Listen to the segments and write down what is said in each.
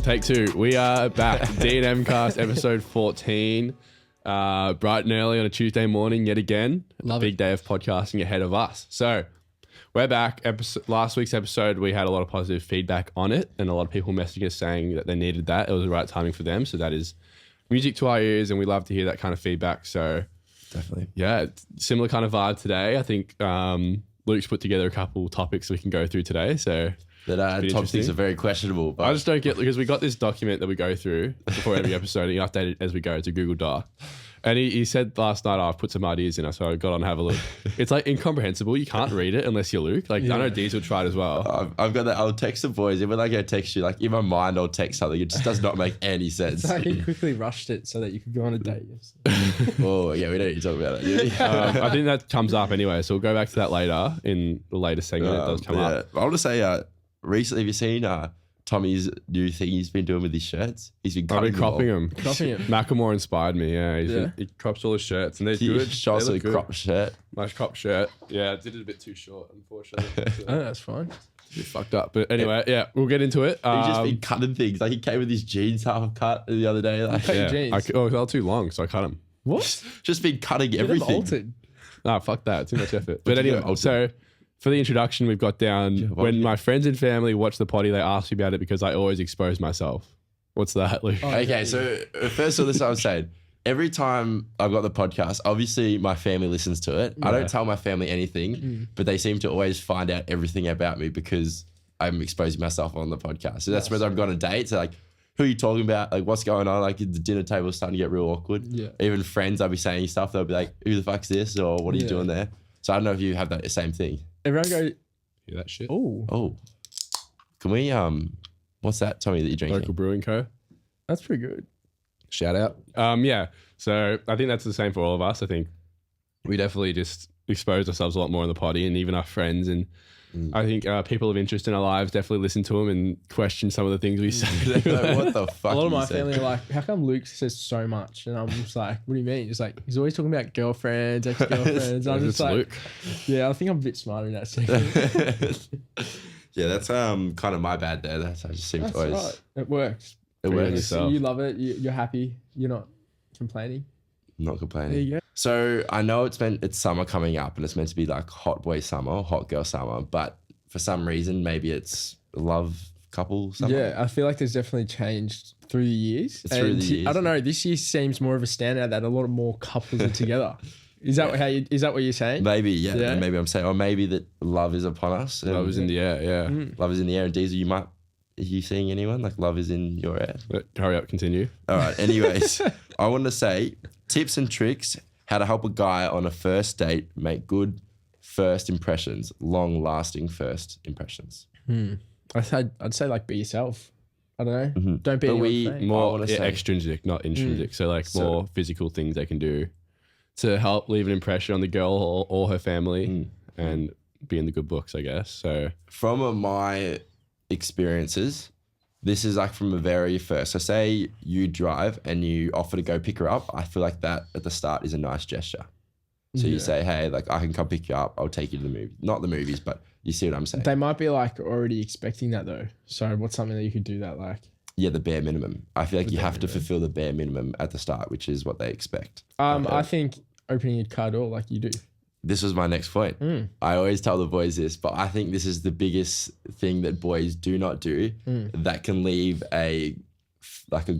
Take two. We are back. DNM cast episode 14. Bright and early on a Tuesday morning yet again. Love Big day of podcasting ahead of us. So we're back. Last week's episode, we had a lot of positive feedback on it and a lot of people messaging us saying that they needed that. It was the right timing for them. So that is music to our ears and we love to hear that kind of feedback. So definitely. Yeah, similar kind of vibe today. I think Luke's put together a couple topics we can go through today. So that top things are very questionable. But I just don't get, because we got this document that we go through before every episode and you update it as we go. It's a Google Doc. And he said last night, I've put some ideas in it, so I got on and have a look. It's like incomprehensible. You can't read it unless you're Luke. Like, I know Diezel tried as well. I've got that. I'll text the boys. Even when I go text you, like in my mind, I'll text something. It just does not make any sense. It's like he quickly rushed it so that you could go on a date. Oh, yeah, we don't need to talk about it. I think that comes up anyway, so we'll go back to that later in the later segment. It does come up. I want to say, recently, have you seen Tommy's new thing he's been doing with his shirts? He's been I've been cropping them. Macklemore inspired me. Yeah, he crops all his shirts and they're good. Shows a cropped shirt. Nice cropped shirt. Yeah, I did it a bit too short, unfortunately. So oh, that's fine. A bit fucked up, but anyway, yeah, we'll get into it. He's just been cutting things. Like he came with his jeans half cut the other day. Like, they were too long, so I cut them. What? Just been cutting everything. Altered. Nah, fuck that. Too much effort. But anyway, so for the introduction, we've got down, when my friends and family watch the potty, they ask me about it because I always expose myself. What's that, Luke? Okay, so first of all, this is what I'm saying. Every time I've got the podcast, obviously my family listens to it. Yeah. I don't tell my family anything, but they seem to always find out everything about me because I'm exposing myself on the podcast. So that's whether I'm going on a date. So like, who are you talking about? Like, what's going on? Like, the dinner table's starting to get real awkward. Yeah. Even friends, I'll be saying stuff. They'll be like, who the fuck's this? Or what are you doing there? So I don't know if you have that same thing. Everyone go, hear that shit? Oh. Can we, what's that, Tommy, that you're drinking? Local Brewing Co. That's pretty good. Shout out. Yeah. So I think that's the same for all of us. I think we definitely just expose ourselves a lot more in the potty and even our friends. And I think people of interest in our lives definitely listen to them and question some of the things we say. Like, what the fuck? A lot of my family are like, how come Luke says so much? And I'm just like, what do you mean? It's like, he's always talking about girlfriends, ex-girlfriends. I'm just like, Luke. Yeah, I think I'm a bit smarter in that segment. Yeah, that's kind of my bad there. I just seem to always... Right. It works. It works. You love it. You're happy. You're not complaining. I'm not complaining. There you go. So I know it's summer coming up and it's meant to be like hot boy summer, hot girl summer, but for some reason, maybe it's love couple summer. Yeah, I feel like there's definitely changed through the years. I don't know. This year seems more of a standout that a lot more couples are together. Is that is that what you're saying? Maybe, yeah. And maybe I'm saying, or maybe that love is upon us. Love is in the air, yeah. Love is in the air. And Diezel, are you seeing anyone? Like love is in your air? Hurry up, continue. All right. Anyways, I want to say tips and tricks how to help a guy on a first date make good first impressions, long-lasting first impressions. I'd say like be yourself. I don't know. Mm-hmm. Don't be more extrinsic, not intrinsic. So like more physical things they can do to help leave an impression on the girl or her family and be in the good books, I guess. So from my experiences, this is like from the very first. So say you drive and you offer to go pick her up. I feel like that at the start is a nice gesture. So you say, hey, like I can come pick you up. I'll take you to the movie. Not the movies, but you see what I'm saying. They might be like already expecting that though. So what's something that you could do that like? Yeah, the bare minimum. I feel like you have to fulfill the bare minimum at the start, which is what they expect. I think opening your car door like you do. This was my next point. I always tell the boys this, but I think this is the biggest thing that boys do not do that can leave a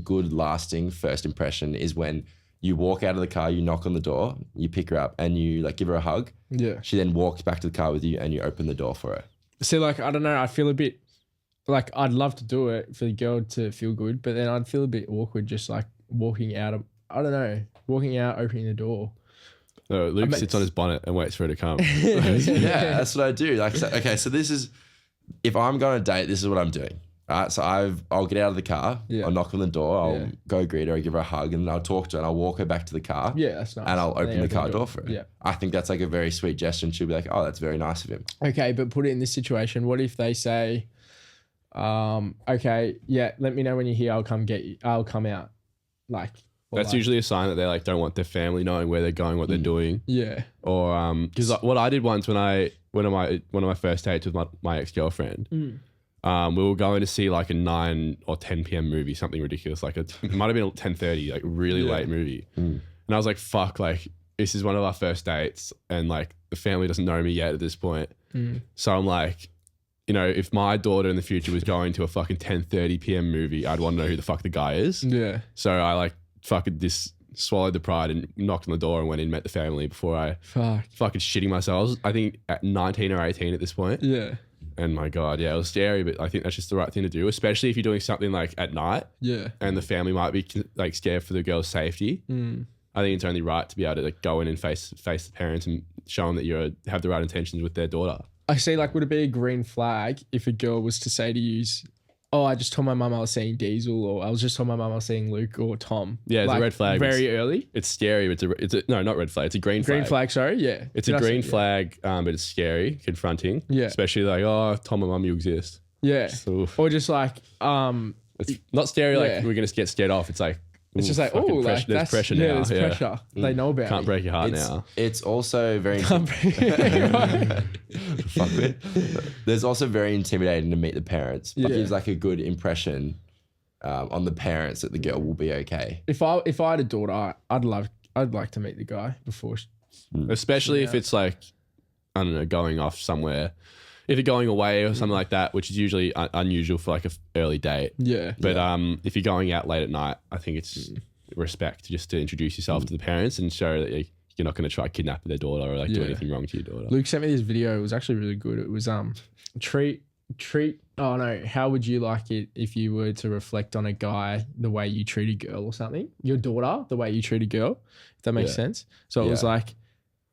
good lasting first impression is when you walk out of the car, you knock on the door, you pick her up and you like give her a hug. Yeah. She then walks back to the car with you and you open the door for her. See, like, I don't know. I feel a bit like I'd love to do it for the girl to feel good, but then I'd feel a bit awkward just like walking out, opening the door. No, Luke sits on his bonnet and waits for her to come. Yeah, that's what I do. Like, so this is, if I'm going on a date, this is what I'm doing. Right, so I'll get out of the car, I'll knock on the door, I'll go greet her, I'll give her a hug, and then I'll talk to her and I'll walk her back to the car. Yeah, that's nice. And I'll open the car door for her. Yeah. I think that's like a very sweet gesture and she'll be like, oh, that's very nice of him. Okay, but put it in this situation. What if they say, okay, yeah, let me know when you're here, I'll come get you. I'll come out. Like, that's usually a sign that they like don't want their family knowing where they're going, what they're doing. Yeah. Or because what I did once when I went on one of my first dates with my ex-girlfriend, We were going to see like a 9 or 10 p.m. movie, something ridiculous. Like it might have been 10:30, like really late movie. And I was like, fuck, like this is one of our first dates, and like the family doesn't know me yet at this point. So I'm like, you know, if my daughter in the future was going to a fucking 10:30 p.m. movie, I'd want to know who the fuck the guy is. Yeah. So I like fucking just swallowed the pride and knocked on the door and went in and met the family before I fucking shitting myself. I was, I think at 19 or 18 at this point. Yeah. And my God, yeah, it was scary, but I think that's just the right thing to do, especially if you're doing something like at night. Yeah. And the family might be like scared for the girl's safety. I think it's only right to be able to like go in and face the parents and show them that you have the right intentions with their daughter. I see, like, would it be a green flag if a girl was to say to you, oh, I just told my mum I was seeing Diezel, or I was just told my mum I was seeing Luke or Tom? Yeah, it's like, a red flag. Very early. It's scary. But it's a no, not red flag. It's a green flag. Green flag, sorry. Yeah. It's a green flag, but it's scary, confronting. Yeah. Especially like, oh, Tom and mum, you exist. Yeah. So, or just like, it's not scary like we're going to get scared off. It's like, it's just like, oh, like, there's pressure now. Yeah, there's pressure. They know about Can't me. break your heart now. It's also very Fuck it. There's also very intimidating to meet the parents. But gives like a good impression on the parents that the girl will be okay. If I had a daughter, I'd like to meet the guy before. Especially if it's like, I don't know, going off somewhere. If you're going away or something like that, which is usually unusual for like an early date. Yeah. But if you're going out late at night, I think it's respect just to introduce yourself to the parents and show that you're not going to try to kidnap their daughter or like do anything wrong to your daughter. Luke sent me this video. It was actually really good. It was treat. Oh no, how would you like it if you were to reflect on a guy the way you treat a girl or something? Your daughter, the way you treat a girl, if that makes sense. So it was like,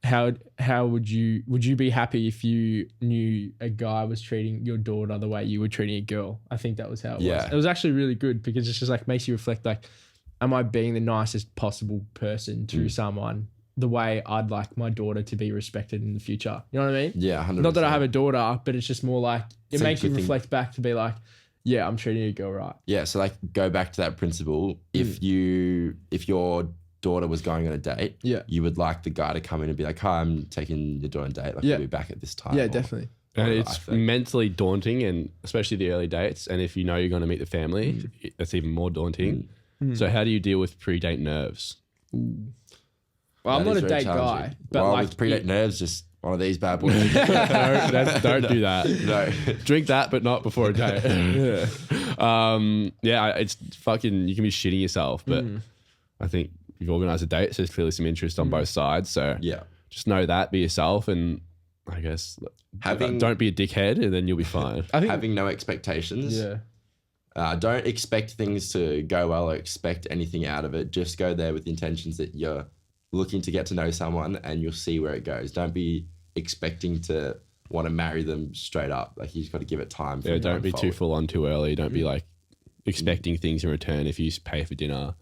how would you be happy if you knew a guy was treating your daughter the way you were treating a girl? I think that was how it was. It was actually really good because it's just like makes you reflect like, am I being the nicest possible person to someone the way I'd like my daughter to be respected in the future? You know what I mean? Yeah, 100%. Not that I have a daughter, but it's just more like it makes you reflect back to be like, yeah, I'm treating a girl right. Yeah, so like go back to that principle. If your daughter was going on a date, you would like the guy to come in and be like, hi, I'm taking your daughter on a date. Like, we'll be back at this time. Yeah, definitely. And it's mentally daunting, and especially the early dates. And if you know you're going to meet the family, that's even more daunting. So how do you deal with pre-date nerves? Well, I'm not a date guy, but like with pre-date nerves, just one of these bad boys. Don't do that. No. Drink that, but not before a date. It's fucking, you can be shitting yourself, but I think you've organised a date, so there's clearly some interest on both sides. So just know that, be yourself, and I guess don't be a dickhead, and then you'll be fine. Having no expectations. Don't expect things to go well or expect anything out of it. Just go there with the intentions that you're looking to get to know someone, and you'll see where it goes. Don't be expecting to want to marry them straight up. Like, you just got to give it time. Don't be too full on too early. Don't be like expecting things in return if you pay for dinner.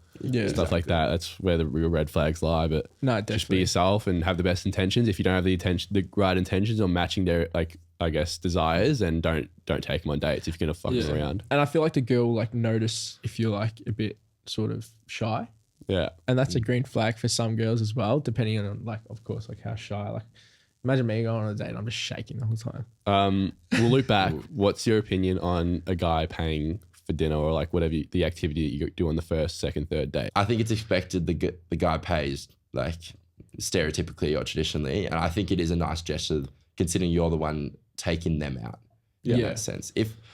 Stuff like that. That's where the real red flags lie. But just be yourself and have the best intentions. If you don't have the right intentions or matching their, like, I guess, desires, and don't take them on dates if you're gonna fuck them around. And I feel like the girl will like notice if you're like a bit sort of shy. Yeah. And that's a green flag for some girls as well, depending on like, of course, like how shy. Like, imagine me going on a date and I'm just shaking the whole time. We'll loop back. What's your opinion on a guy paying for dinner or like whatever the activity that you do on the first, second, third date? I think it's expected the guy pays, like, stereotypically or traditionally, and I think it is a nice gesture considering you're the one taking them out. In that sense.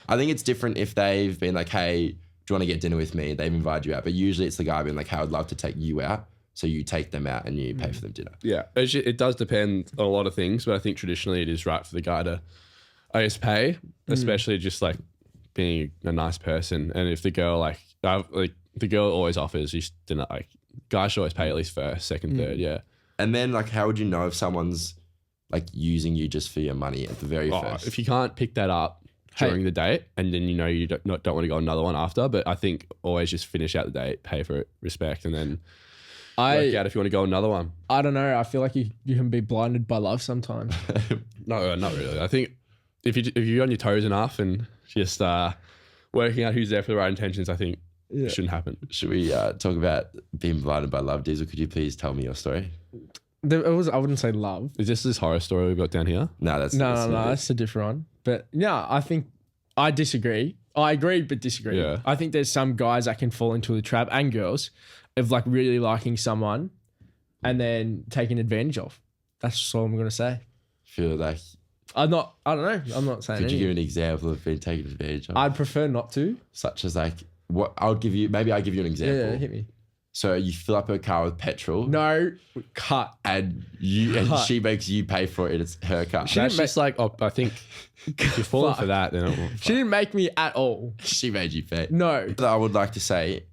I think it's different if they've been like, hey, do you want to get dinner with me? They've invited you out, but usually it's the guy being like, hey, I'd love to take you out. So you take them out and you pay for them dinner. Yeah, it does depend on a lot of things, but I think traditionally it is right for the guy to, I guess, pay, especially just like being a nice person. And if the girl the girl always offers, you dinner, like, guys should always pay at least first, second, third. And then, like, how would you know if someone's like using you just for your money at the very first? If you can't pick that up during the date, and then you know you don't want to go another one after, but I think always just finish out the date, pay for it, respect, and then work out if you want to go another one. I don't know. I feel like you can be blinded by love sometimes. No, not really. I think if you're on your toes enough and just working out who's there for the right intentions, I think it shouldn't happen. Should we talk about being blinded by love? Diezel, could you please tell me your story? I wouldn't say love. Is this horror story we've got down here? No, that's no. That's a different one. But yeah, I think I disagree. I agree, but disagree. Yeah. I think there's some guys that can fall into the trap, and girls, of like really liking someone and then taking advantage of. That's all I'm going to say. Feel like, I don't know. I'm not saying could you anything. give an example of being taken advantage of? I'd prefer not to. Such as like, what I'll give you, maybe I'll give you an example. Yeah, hit me. So you fill up her car with petrol. No, cut. And she makes you pay for it. It's her car. That's just like, I think if you're falling for that, then She didn't make me at all. She made you pay. No. I would like to say,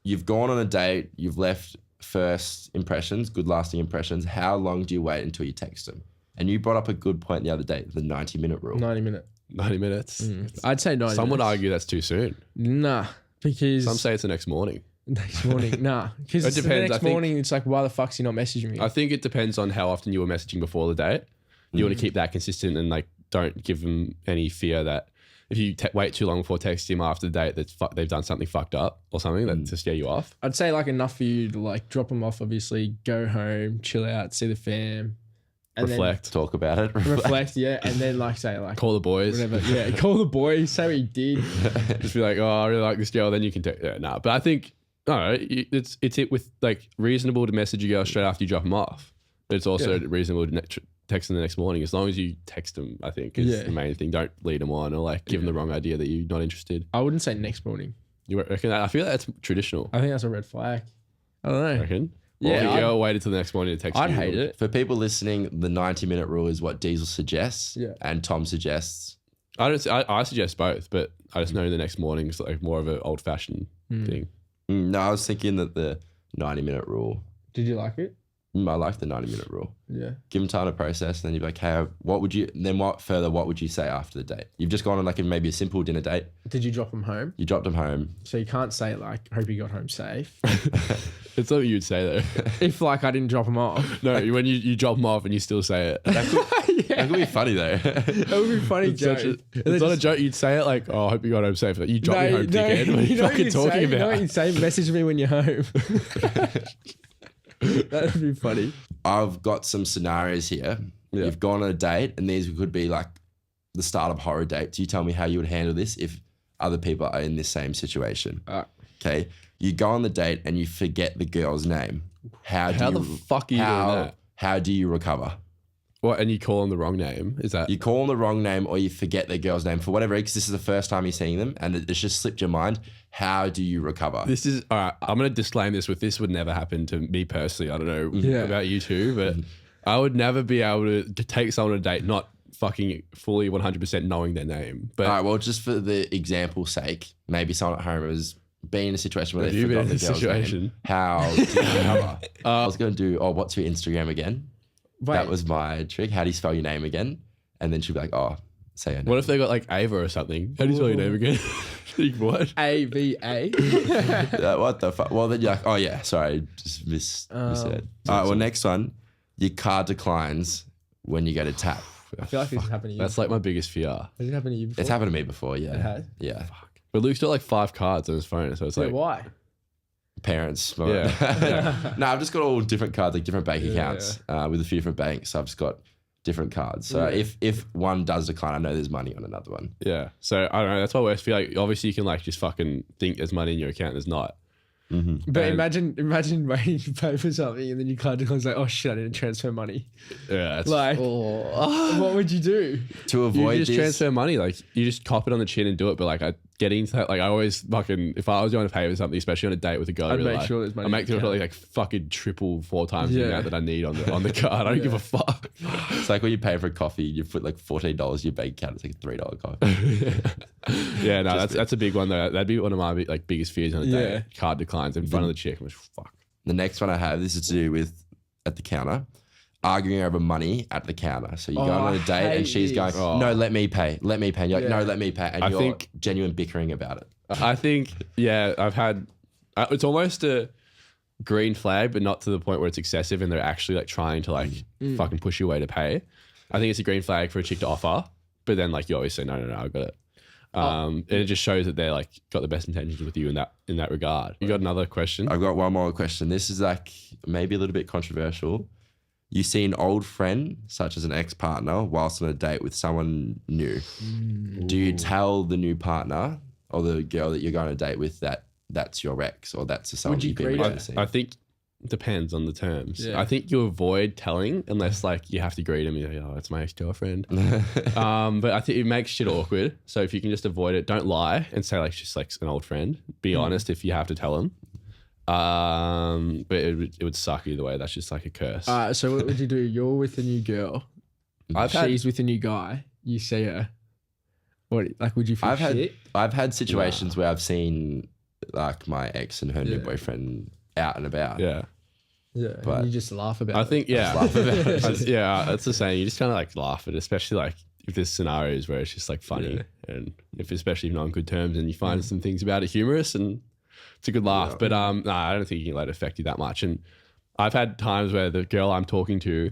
you've gone on a date. You've left first impressions, good lasting impressions. How long do you wait until you text them? And you brought up a good point the other day, the 90-minute rule. 90 minutes. 90 minutes. I'd say 90 Some would minutes. argue that's too soon. Nah, because... Some say it's the next morning. Next morning. Nah, because It the depends, I next think. morning, it's like, why the fuck's he not messaging me? I think it depends on how often you were messaging before the date. You want to keep that consistent and like don't give them any fear that if you wait too long before texting him after the date, they've done something fucked up or something that to scare you off. I'd say like enough for you to like drop him off, obviously, go home, chill out, see the fam. And Reflect. Talk about it. Then reflect, yeah. And then like say like, Call the boys. whatever. Yeah, call the boys, say what he did. Just be like, oh, I really like this girl. Then you can text. Yeah, nah. But I think, I don't know, it's it with like reasonable to message a girl straight after you drop them off. But it's also reasonable to text them the next morning. As long as you text them, I think is the main thing. Don't lead them on or like give them the wrong idea that you're not interested. I wouldn't say next morning. You reckon that? I feel like that's traditional. I think that's a red flag. I don't know. I reckon. Yeah, Or if a girl waited till the next morning to text you. I'd hate it. For people listening, the 90-minute rule is what Diezel suggests and Tom suggests. I suggest both, but I just know the next morning is like more of an old fashioned thing. No, I was thinking that the 90-minute rule. Did you like it? I like the 90-minute rule. Yeah. Give them time to process, and then you're like, hey, what would you say after the date? You've just gone on like maybe a simple dinner date. Did you drop him home? You dropped them home. So you can't say like, hope he got home safe. It's something you'd say though. If like I didn't drop him off. No, when you drop them off and you still say it. That could be funny though. That would be funny It's joke. it's not a joke. You'd say it like, "Oh, I hope you got home safe." Like, you drop me home, dickhead. What are you fucking talking You know about? what you'd say? Message me when you're home. That would be funny. I've got some scenarios here. Yeah. You've gone on a date, and these could be like the start of horror dates. You tell me how you would handle this if other people are in this same situation. Okay. You go on the date and you forget the girl's name. How the fuck are you doing that? How do you recover? What? And you call them the wrong name? Is that? You call them the wrong name or you forget their girl's name for whatever, because this is the first time you're seeing them and it's just slipped your mind. How do you recover? This is all right. I'm going to disclaim this with this would never happen to me personally. I don't know about you two, but I would never be able to take someone on a date not fucking fully 100% knowing their name. But all right, well, just for the example's sake, maybe someone at home has been in a situation where Have they you forgot been the in a girl's situation? name. How do you recover? I was going to do, what's your Instagram again? Wait. That was my trick. How do you spell your name again? And then she'd be like, say her name. what if they got like Ava or something? How do you spell your name again? Like, what? AVA. What the fuck? Well, then you're like, oh yeah, sorry, just missaid. All right, well, next one, your card declines when you go to tap. I feel like this has happened to you. That's like my biggest fear. Has it happened to you before? It's happened to me before, yeah. It has? Yeah. But Luke's got like 5 cards on his phone, so it's Wait, like, why? Parents. Yeah. No, I've just got all different cards, like different bank accounts with a few different banks. So I've just got different cards. So if one does decline, I know there's money on another one. yeah. So I don't know. That's why I feel like obviously you can like just fucking think there's money in your account. There's not. But And- imagine waiting to pay for something and then you can't do it. Like, oh shit, I didn't transfer money. Yeah. It's, Like, what would you do? To you avoid just this, transfer money. Like you just cop it on the chin and do it. But like getting to that, like I always fucking, if I was going to pay for something, especially on a date with a girl, I I'd really make like, sure there's money I make in the sure like fucking 3-4 times the amount that I need on the card. I don't give a fuck. it's like when you pay for a coffee, you put like $14 in your bank account. It's like a $3 coffee. Yeah, no, that's a big one though. That'd be one of my like biggest fears on a date. Yeah. Card declines in front of the chick. I'm just fuck. The next one I have, this is to do with at the counter, arguing over money at the counter. So you go on a I date and hate she's this. going, no, let me pay. And you're like, no, let me pay. And I you're think- genuine bickering about it. I think, yeah, I've had, it's almost a green flag, but not to the point where it's excessive and they're actually like trying to like fucking push you away to pay. I think it's a green flag for a chick to offer, but then like you always say, no, I've got it. And it just shows that they're like got the best intentions with you in that regard. You got another question? I've got one more question. This is like maybe a little bit controversial. You see an old friend, such as an ex-partner, whilst on a date with someone new. Do you tell the new partner or the girl that you're going on a date with that that's your ex or that's someone Would you you've been agree? witnessing? I think it depends on the terms. Yeah. I think you avoid telling unless like you have to greet them. You're like, oh, it's my ex-girlfriend. But I think it makes shit awkward. So if you can just avoid it, don't lie and say like she's like an old friend. Be honest if you have to tell them. But it would suck either way. That's just like a curse. So what would you do? You're with a new girl. She's with a new guy. You see her. What? Like, would you feel shit? I've had situations where I've seen like my ex and her new boyfriend out and about. Yeah. Yeah. But and you just laugh about it. I think, yeah. Laugh about it. Yeah, that's the same. You just kind of like laugh at it, especially like if there's scenarios where it's just like funny and especially if you're not on good terms and you find some things about it humorous and it's a good laugh. But I don't think you can let it affect you that much. And I've had times where the girl I'm talking to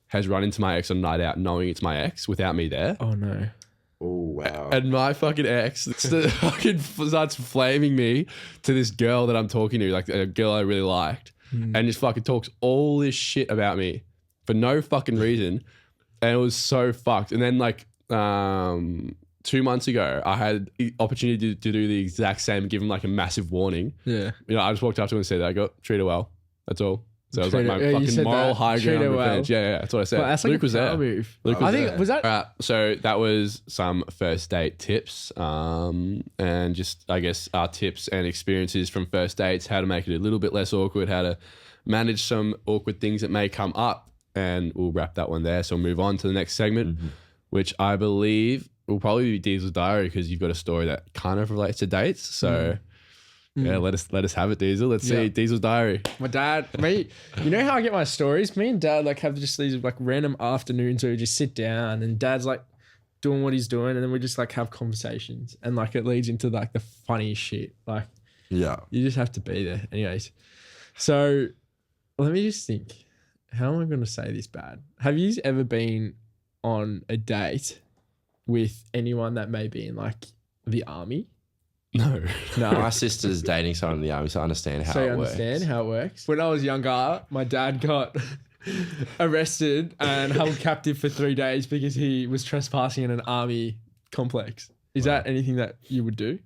has run into my ex on a night out knowing it's my ex without me there. Oh, no. Oh, wow. And my fucking ex fucking starts flaming me to this girl that I'm talking to, like a girl I really liked, and just fucking talks all this shit about me for no fucking reason. And it was so fucked. And then like 2 months ago, I had the opportunity to do the exact same, give him like a massive warning. Yeah. You know, I just walked up to him and said, I got treat her well. That's all. So it was like Treat my her- you fucking said moral that. high Treat ground her well. revenge. Yeah, that's what I said. Well, that's like Luke a was there. power move. Luke I was think, there. was that? So that was some first date tips and just, I guess, our tips and experiences from first dates, how to make it a little bit less awkward, how to manage some awkward things that may come up. And we'll wrap that one there. So we'll move on to the next segment, which I believe will probably be Diezel's diary because you've got a story that kind of relates to dates. So yeah, let us have it, Diezel. Let's see Diezel's diary. My dad, you know how I get my stories? Me and dad like have just these like random afternoons where we just sit down and dad's like doing what he's doing and then we just like have conversations and like it leads into like the funniest shit. Like Yeah. you just have to be there. Anyways, so let me just think. How am I going to say this bad? Have you ever been on a date with anyone that may be in like the army? No. My sister's dating someone in the army, so I understand how it works. So you understand how it works? When I was younger, my dad got arrested and held captive for 3 days because he was trespassing in an army complex. Is that anything that you would do?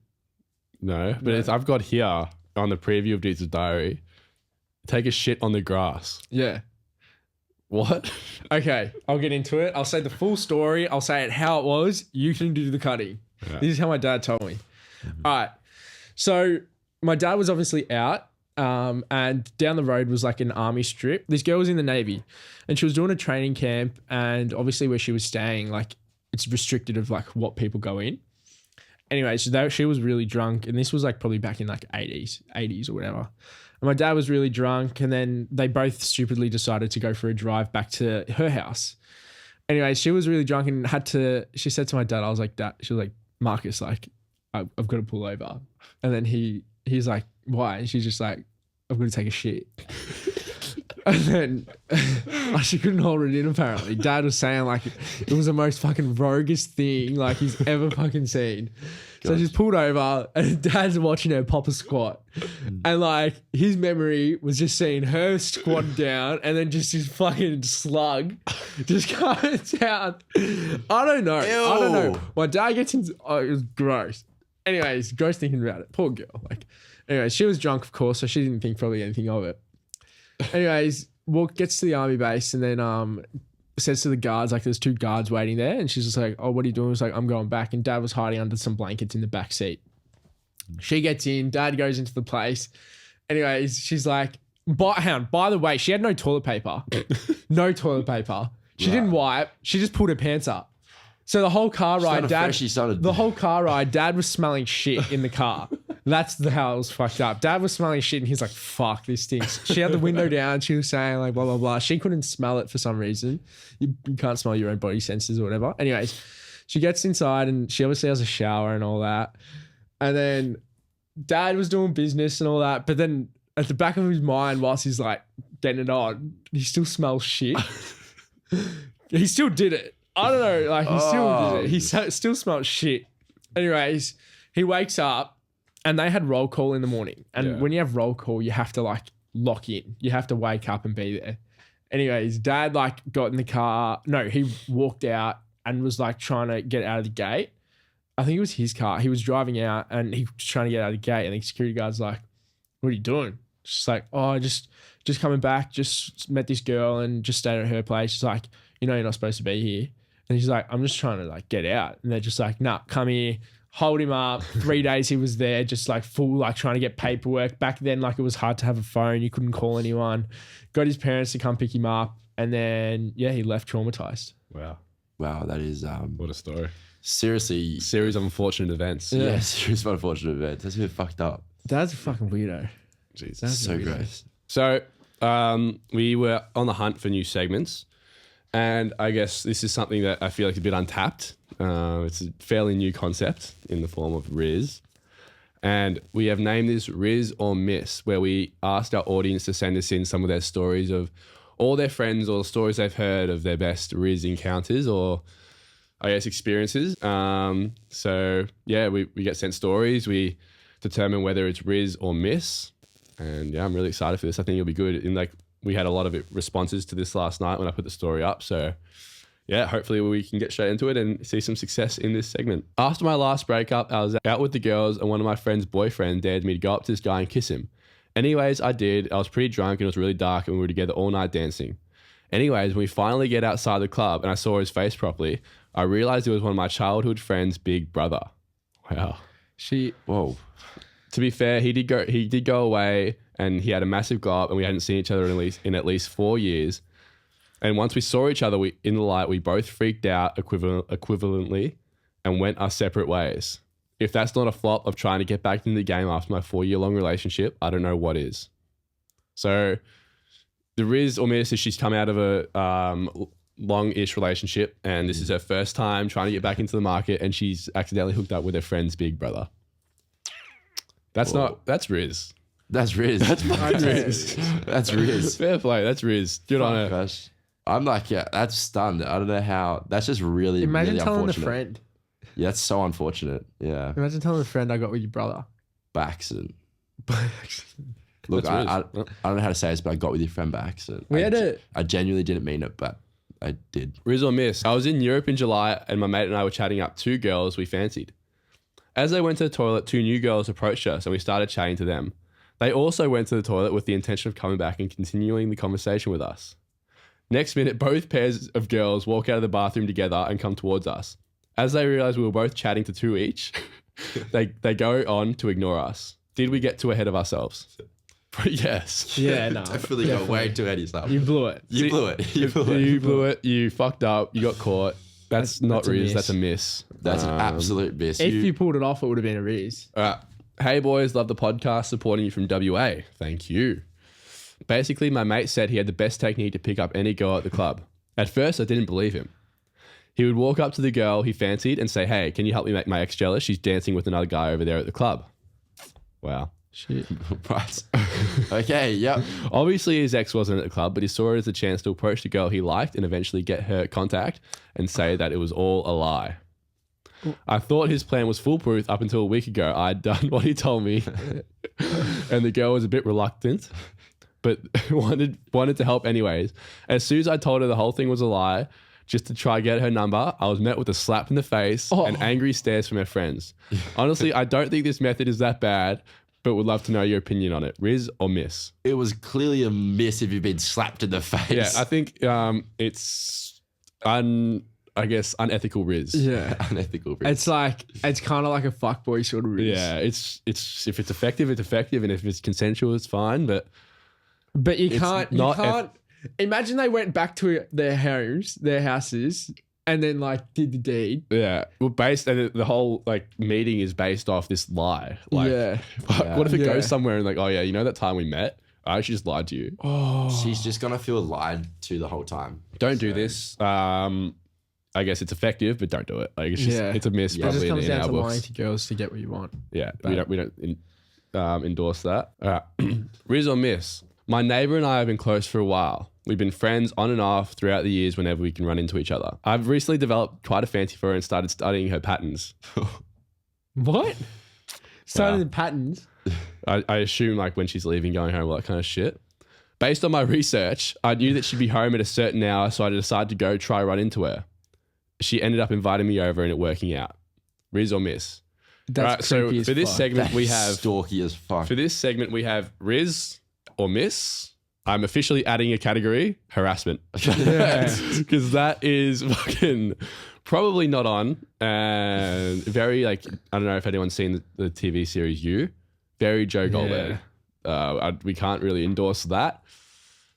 No, but I've got here on the preview of Diezel's diary, take a shit on the grass. Yeah. What? Okay, I'll get into it. I'll say the full story. I'll say it how it was. You can do the cutting. Yeah. This is how my dad told me. All right. So my dad was obviously out and down the road was like an army strip. This girl was in the Navy and she was doing a training camp and obviously where she was staying, like it's restricted of like what people go in. Anyway, so she was really drunk and this was like probably back in like 80s or whatever. And my dad was really drunk and then they both stupidly decided to go for a drive back to her house. Anyway, she was really drunk and she said to my dad, I was like, Dad, she was like, Marcus, like, I've got to pull over. And then he's like, why? And she's just like, I've got to take a shit. And then she couldn't hold it in apparently. Dad was saying like it was the most fucking roguest thing like he's ever fucking seen. So she's pulled over and Dad's watching her pop a squat. And like his memory was just seeing her squat down and then just this fucking slug just coming down. I don't know. My dad gets into it was gross. Anyways, gross thinking about it. Poor girl. Like, anyways, she was drunk, of course, so she didn't think probably anything of it. Anyways, gets to the army base and then says to the guards, like there's 2 guards waiting there. And she's just like, oh, what are you doing? It's like, I'm going back. And Dad was hiding under some blankets in the back seat. She gets in. Dad goes into the place. Anyways, she's like, by the way, she had no toilet paper. No toilet paper. She didn't wipe. She just pulled her pants up. So the whole car ride, Dad was smelling shit in the car. That's how it was fucked up. Dad was smelling shit and he's like, fuck, this stinks. She had the window down. She was saying like, blah, blah, blah. She couldn't smell it for some reason. You can't smell your own body senses or whatever. Anyways, she gets inside and she obviously has a shower and all that. And then Dad was doing business and all that. But then at the back of his mind, whilst he's like getting it on, he still smells shit. He still did it. I don't know. Like he still did it. He still smelled shit. Anyways, he wakes up and they had roll call in the morning. And when you have roll call, you have to like lock in. You have to wake up and be there. Anyway, his dad like got in the car. No, he walked out and was like trying to get out of the gate. I think it was his car. He was driving out and he was trying to get out of the gate. And the security guard's like, "What are you doing?" She's like, "Oh, just coming back. Just met this girl and just stayed at her place." She's like, "You're not supposed to be here." And he's like, "I'm just trying to like get out." And they're just like, "Nah, come here." Hold him up. 3 days he was there, just like full, like trying to get paperwork. Back then, like it was hard to have a phone. You couldn't call anyone. Got his parents to come pick him up. And then, yeah, he left traumatized. Wow. Wow, that is What a story. seriously. Series of unfortunate events. Yeah, serious unfortunate event. That's a bit fucked up. That's a fucking weirdo. Jesus. That's So weirdo. gross. So we were on the hunt for new segments. And I guess this is something that I feel like is a bit untapped. It's a fairly new concept in the form of RIZZ. And we have named this RIZZ or Miss, where we asked our audience to send us in some of their stories of all their friends or stories they've heard of their best RIZZ encounters or, I guess, experiences. So, yeah, we get sent stories. We determine whether it's RIZZ or Miss. And, yeah, I'm really excited for this. I think it'll be good. We had a lot of responses to this last night when I put the story up. So, yeah, hopefully we can get straight into it and see some success in this segment. After my last breakup, I was out with the girls and one of my friend's boyfriend dared me to go up to this guy and kiss him. Anyways, I did. I was pretty drunk and it was really dark and we were together all night dancing. Anyways, when we finally get outside the club and I saw his face properly, I realized it was one of my childhood friend's big brother. Wow. Whoa. To be fair, he did go away and he had a massive glow up and we hadn't seen each other in at least 4 years. And once we saw each other in the light, we both freaked out equivalently and went our separate ways. If that's not a flop of trying to get back into the game after my 4-year-long relationship, I don't know what is. So the RIZZ or Miss is she's come out of a long-ish relationship and this is her first time trying to get back into the market and she's accidentally hooked up with her friend's big brother. That's RIZZ. That's RIZZ. That's fucking RIZZ. That's RIZZ. Fair play. That's RIZZ. Good on her. Gosh. I'm like, yeah, that's stunned. I don't know how. That's just really, Imagine really telling the unfortunate. friend. Yeah, that's so unfortunate. Yeah. Imagine telling the friend I got with your brother. By accident. Look, That's I RIZZ. don't know how to say this, but I got with your friend by accident. I genuinely didn't mean it, but I did. RIZZ or Miss. I was in Europe in July and my mate and I were chatting up 2 girls we fancied. As they went to the toilet, 2 new girls approached us and we started chatting to them. They also went to the toilet with the intention of coming back and continuing the conversation with us. Next minute, both pairs of girls walk out of the bathroom together and come towards us. As they realized we were both chatting to 2 each, they go on to ignore us. Did we get too ahead of ourselves? Yes. Yeah, no. Definitely got way too ahead of yourself. You blew it. You blew it. You blew it. You blew it. You fucked up. You got caught. That's not that's a RIZZ. miss. That's a miss. That's an absolute miss. If you pulled it off, it would have been a RIZZ. Hey boys, love the podcast, supporting you from WA. Thank you. Basically, my mate said he had the best technique to pick up any girl at the club. At first, I didn't believe him. He would walk up to the girl he fancied and say, "Hey, can you help me make my ex jealous? She's dancing with another guy over there at the club." Wow. Shit. Right. Okay, yep. Obviously, his ex wasn't at the club, but he saw it as a chance to approach the girl he liked and eventually get her contact and say that it was all a lie. I thought his plan was foolproof up until a week ago. I'd done what he told me and the girl was a bit reluctant, but wanted to help anyways. As soon as I told her the whole thing was a lie, just to try get her number, I was met with a slap in the face and angry stares from her friends. Honestly, I don't think this method is that bad, but would love to know your opinion on it. RIZZ or Miss? It was clearly a miss if you've been slapped in the face. Yeah, I think it's unethical RIZZ. Yeah. Unethical. Risk. It's kind of like a fuckboy sort of RIZZ. Yeah, it's if it's effective, it's effective, and if it's consensual, it's fine. But But you It's can't. not Imagine they went back to their houses, and then like did the deed. yeah, well, the whole like meeting is based off this lie. Like, Yeah. what if it Yeah. goes somewhere and like, oh yeah, you know that time we met? I actually just lied to you. Oh. She's just gonna feel lied to the whole time. Don't do this. I guess it's effective, but don't do it. Like it's just Yeah. it's a miss. It just Probably comes in down our to lying books. to girls to get what you want. Yeah, we don't endorse that. RIZZ or Miss? My neighbor and I have been close for a while. We've been friends on and off throughout the years whenever we can run into each other. I've recently developed quite a fancy for her and started studying her patterns. What? Starting Wow. the patterns. I assume like when she's leaving, going home, all that kind of shit. Based on my research, I knew that she'd be home at a certain hour, so I decided to go try run into her. She ended up inviting me over and it working out. Rizz or miss? That's so creepy as for this fuck. segment we have Stalky as fuck. for this segment we have Rizz or miss. I'm officially adding a category: harassment, because that is fucking probably not on, and very like, I don't know if anyone's seen the TV series You. Very Joe Goldberg. We can't really endorse that.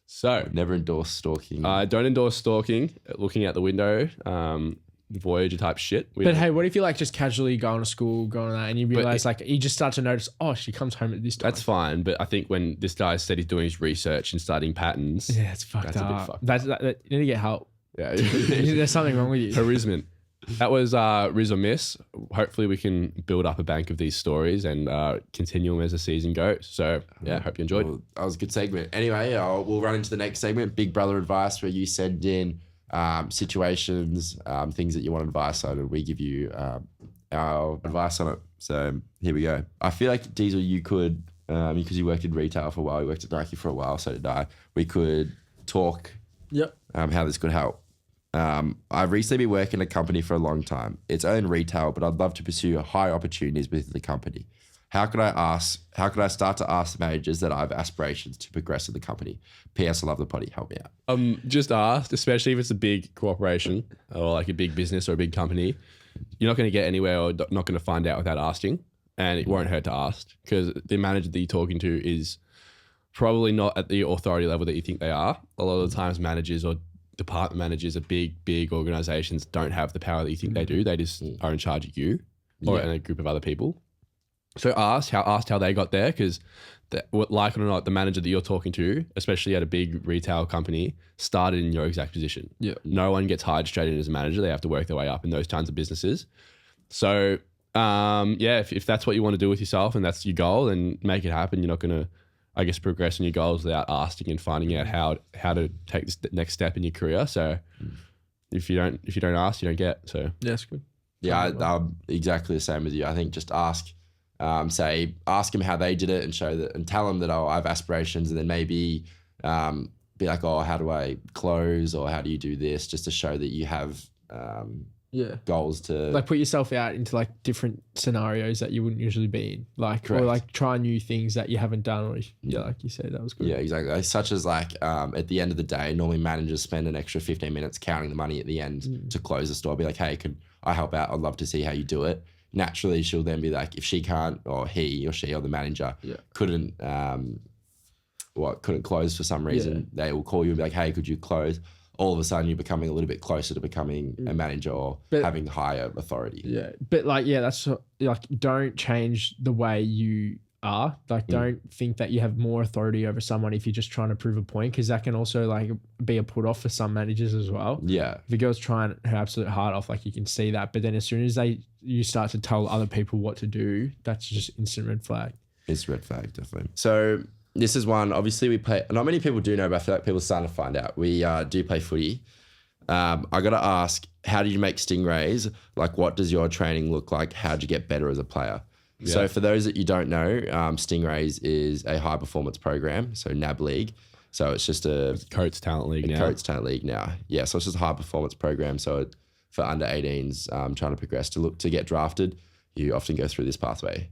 So Never endorse stalking. I don't endorse stalking, looking out the window, Voyager type shit. But hey, what if you like just casually going to school, going to that, and you realize like you just start to notice, oh, she comes home at this time. That's fine, but I think when this guy said he's doing his research and studying patterns, yeah, it's fucked that's up. a bit fucked That, you need to get help. yeah, There's something wrong with you. harassment. That was Rizz or miss. Hopefully we can build up a bank of these stories and continue them as the season goes. So yeah, hope you enjoyed. Well, that was a good segment. Anyway, we'll run into the next segment, Big Brother Advice, where you send in situations, things that you want advice on, and we give you our advice on it. So here we go. I feel like Diezel, you could, because you worked in retail for a while, you worked at Nike for a while, so did I. We could talk Yep. how this could help. I've recently been working in a company for a long time. It's own retail, but I'd love to pursue high opportunities within the company. How could I start to ask the managers that I have aspirations to progress in the company? P.S. I love the potty. Help me out. Just ask, especially if it's a big corporation or like a big business or a big company. You're not going to get anywhere or not going to find out without asking, and it won't hurt to ask, because the manager that you're talking to is probably not at the authority level that you think they are. A lot of the times managers or department managers at big organizations don't have the power that you think they do. They just are in charge of you or and a group of other people. So ask how they got there, because like it or not, the manager that you're talking to, especially at a big retail company, started in your exact position. Yeah. No one gets hired straight in as a manager. They have to work their way up in those kinds of businesses. So if that's what you want to do with yourself and that's your goal, then make it happen. You're not going to, I guess, progress in your goals without asking and finding out how to take this next step in your career. So if you don't ask, you don't get. So Yeah, that's good. Yeah, I'm exactly the same as you. I think just ask them how they did it and show that, and tell them that I have aspirations, and then maybe be like, oh, how do I close, or how do you do this, just to show that you have goals to like put yourself out into like different scenarios that you wouldn't usually be in, like Correct. or like try new things that you haven't done, or like you said, that was good. Yeah, exactly. Such as like at the end of the day, normally managers spend an extra 15 minutes counting the money at the end to close the store. Be like, hey, can I help out? I'd love to see how you do it. Naturally, she'll then be like, if she can't, or he or she or the manager couldn't close for some reason, they will call you and be like, hey, could you close? All of a sudden, you're becoming a little bit closer to becoming a manager or having higher authority. Yeah, but like, that's like, don't change the way you are. Like, don't think that you have more authority over someone if you're just trying to prove a point, because that can also like be a put off for some managers as well. Yeah, if a girl's trying her absolute heart off, like you can see that, but then as soon as you start to tell other people what to do, that's just instant red flag. It's red flag, definitely. So this is one, obviously we play, not many people do know, but I feel like people are starting to find out. We do play footy. I got to ask, how do you make stingrays? Like, what does your training look like? How do you get better as a player? Yeah. So for those that you don't know, Stingrays is a high performance program, so NAB League. So it's just it's Coates Talent League now. Coates Talent League now. Yeah, so it's just a high performance program. So for under 18s trying to progress to get drafted, you often go through this pathway.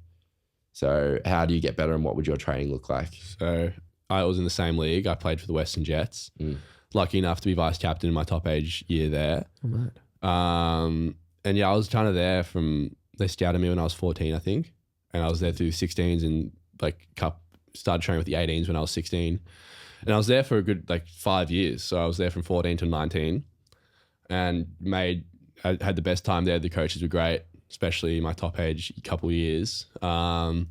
So how do you get better, and what would your training look like? So I was in the same league. I played for the Western Jets. Lucky enough to be vice captain in my top age year there. And I was kind of there from, they scouted me when I was 14, I think. And I was there through 16s and like started training with the 18s when I was 16. And I was there for a good 5 years. So I was there from 14 to 19 and I had the best time there. The coaches were great, especially my top age couple of years. But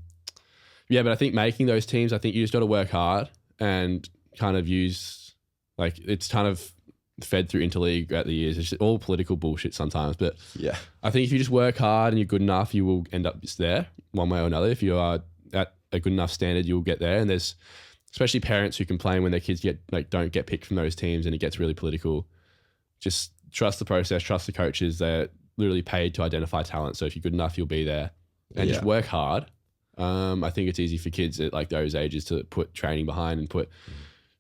I think making those teams, I think you just got to work hard and kind of use, it's kind of fed through interleague throughout the years. It's just all political bullshit sometimes. But yeah, I think if you just work hard and you're good enough, you will end up just there one way or another. If you are at a good enough standard, you'll get there. And there's especially parents who complain when their kids don't get picked from those teams and it gets really political. Just trust the process, trust the coaches. They're literally paid to identify talent. So if you're good enough, you'll be there. And just work hard. I think it's easy for kids at those ages to put training behind and put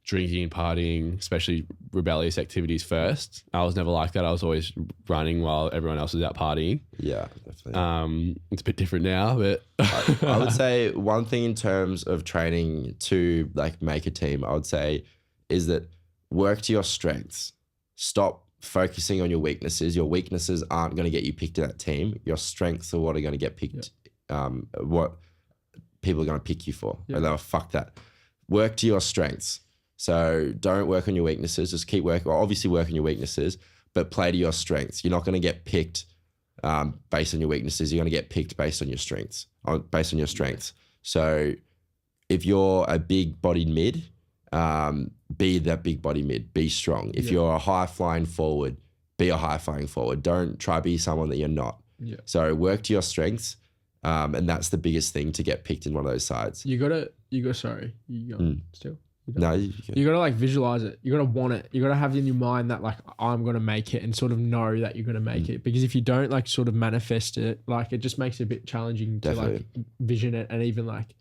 drinking and partying, especially rebellious activities first. I was never like that. I was always running while everyone else was out partying. Yeah, definitely. It's a bit different now, but I would say one thing in terms of training to like make a team, I would say is that work to your strengths. Stop focusing on your weaknesses. Your weaknesses aren't going to get you picked in that team. Your strengths are what are going to get picked, what people are going to pick you for. And they'll fuck that. Work to your strengths. So don't work on your weaknesses. Just keep working. Well, obviously work on your weaknesses, but play to your strengths. You're not going to get picked based on your weaknesses. You're going to get picked based on your strengths. So if you're a big-bodied mid, be that big-bodied mid. Be strong. If you're a high-flying forward, be a high-flying forward. Don't try to be someone that you're not. Yeah. So work to your strengths, and that's the biggest thing to get picked in one of those sides. You gotta still. No, You gotta like visualize it. You gotta want it. You gotta have in your mind that like I'm gonna make it and sort of know that you're gonna make it. Because if you don't like sort of manifest it, like it just makes it a bit challenging to like vision it. And even like,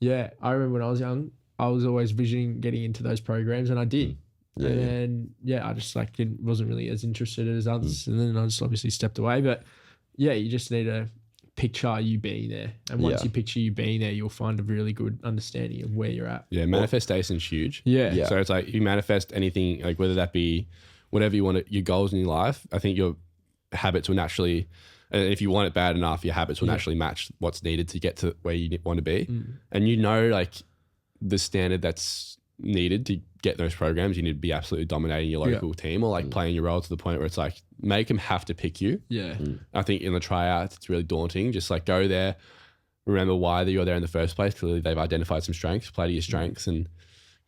I remember when I was young, I was always visioning getting into those programs, and I did. And then I just like wasn't really as interested as others, and then I just obviously stepped away. But you just need to picture you being there, and once you picture you being there, you'll find a really good understanding of where you're at. Manifestation's huge. Yeah. So it's like you manifest anything, like whether that be whatever you want, your goals in your life. I think your habits will naturally, and if you want it bad enough, your habits will naturally match what's needed to get to where you want to be. And like the standard that's needed to get those programs, you need to be absolutely dominating your local team, or like playing your role to the point where it's like make them have to pick you. I think in the tryouts it's really daunting. Just like go there, remember why you're there in the first place. Clearly they've identified some strengths, play to your strengths and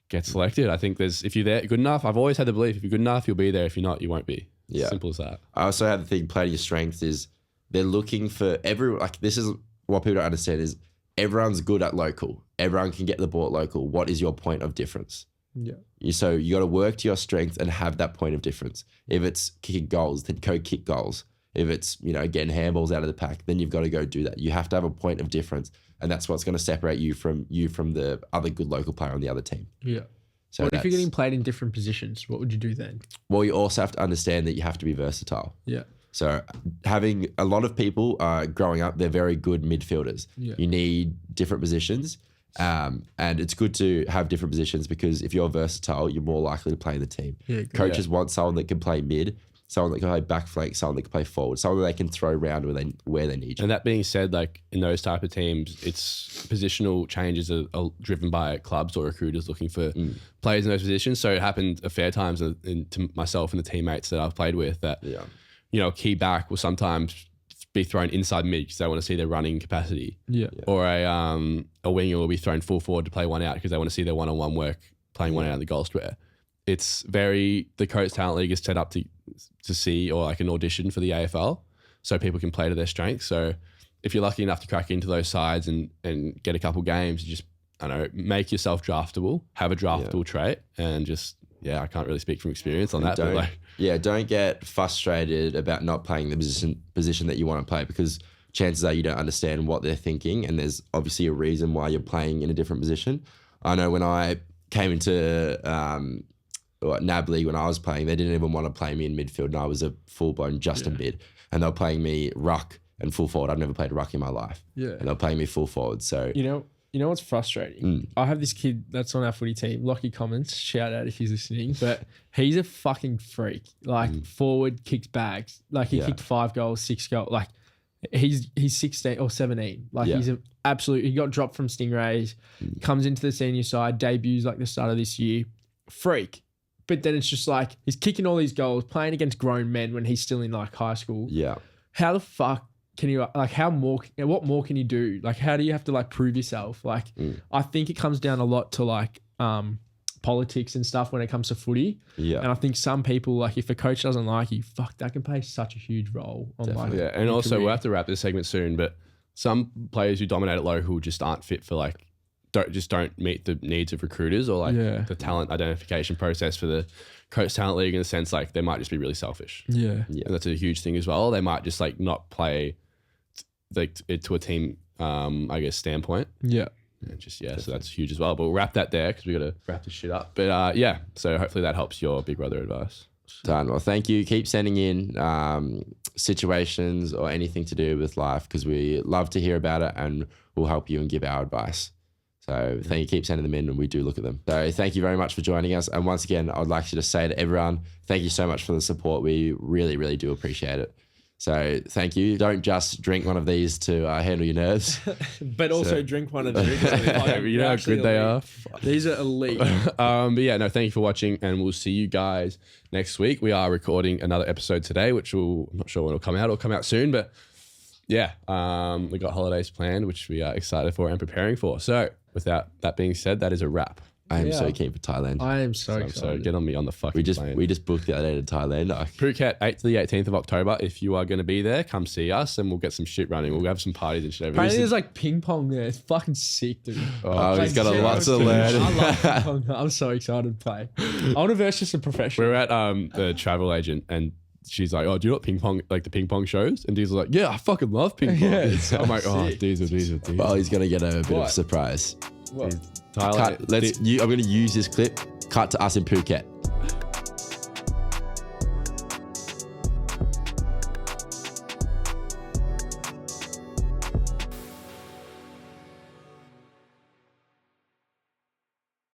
get selected. I think if you're there good enough, I've always had the belief if you're good enough you'll be there, if you're not you won't be. Simple as that. I also have the thing, play to your strengths is they're looking for this is what people don't understand is everyone's good at local. Everyone can get the ball at local. What is your point of difference? So you got to work to your strength and have that point of difference. If it's kicking goals, then go kick goals. If it's, getting handballs out of the pack, then you've got to go do that. You have to have a point of difference. And that's what's going to separate you from the other good local player on the other team. So what if you're getting played in different positions? What would you do then? Well, you also have to understand that you have to be versatile. So having a lot of people growing up, they're very good midfielders. You need different positions. And it's good to have different positions because if you're versatile, you're more likely to play in the team. Coaches want someone that can play mid, someone that can play back flank, someone that can play forward, someone that they can throw around where they need you. And that being said, like in those type of teams, it's positional changes are driven by clubs or recruiters looking for players in those positions. So it happened a fair times to myself and the teammates that I've played with that, a key back will sometimes be thrown inside mid because they want to see their running capacity. Or a winger will be thrown full forward to play one out because they want to see their one-on-one work playing one out in the goal square. It's the Coates Talent League is set up to see or like an audition for the AFL so people can play to their strengths. So if you're lucky enough to crack into those sides and get a couple games, you just, make yourself draftable, have a draftable trait and just, I can't really speak from experience on that. Don't get frustrated about not playing the position that you want to play because chances are you don't understand what they're thinking and there's obviously a reason why you're playing in a different position. I know when I came into NAB League when I was playing, they didn't even want to play me in midfield and I was a full-blown Justin mid and they were playing me ruck and full forward. I've never played ruck in my life. And they were playing me full forward. So You know what's frustrating? I have this kid that's on our footy team, Lockie Commons, shout out if he's listening, but he's a fucking freak. Like forward, kicks bags. Like he kicked 5 goals, 6 goals. Like he's 16 or 17. Like he's an absolute, he got dropped from Stingrays, comes into the senior side, debuts like the start of this year. Freak. But then it's just like, he's kicking all these goals, playing against grown men when he's still in like high school. How the fuck can you like what more can you do? Like how do you have to like prove yourself? Like I think it comes down a lot to like politics and stuff when it comes to footy. And I think some people like if a coach doesn't like you, that can play such a huge role on like and also we'll have to wrap this segment soon, but some players who dominate at local just aren't fit for like don't meet the needs of recruiters or like the talent identification process for the Coates Talent League in the sense like they might just be really selfish. And that's a huge thing as well. They might just like not play like it to a team, I guess, standpoint. And just so that's huge as well. But we'll wrap that there because we got to wrap this shit up. But so hopefully that helps your big brother advice. Done. Well, thank you. Keep sending in situations or anything to do with life because we love to hear about it and we'll help you and give our advice. So thank you. Keep sending them in and we do look at them. So thank you very much for joining us. And once again, I would like to just say to everyone, thank you so much for the support. We really, really do appreciate it. So thank you. Don't just drink one of these to handle your nerves. But also drink one of the drinks. You know how good they are? These are elite. But yeah, no, thank you for watching and we'll see you guys next week. We are recording another episode today, which I'm not sure when it'll come out. It'll come out soon, but yeah, we got holidays planned, which we are excited for and preparing for. So without that being said, that is a wrap. I am so keen for Thailand. I am so excited. So get on me on the fucking plane. We just booked the other day to Thailand. Phuket, 8th to the 18th of October. If you are going to be there, come see us and we'll get some shit running. We'll have some parties and shit. Apparently there's like ping pong there. It's fucking sick, dude. Oh, he's got lots of learn. I love ping pong. I'm so excited to play. I want to verse just a professional. We're at the travel agent and she's like, oh, do you know what ping pong, like the ping pong shows? And Diezel's like, yeah, I fucking love ping pong. I'm like, oh, Diezel. Well, he's going to get a bit of a surprise. What? I'm going to use this clip. Cut to us in Phuket.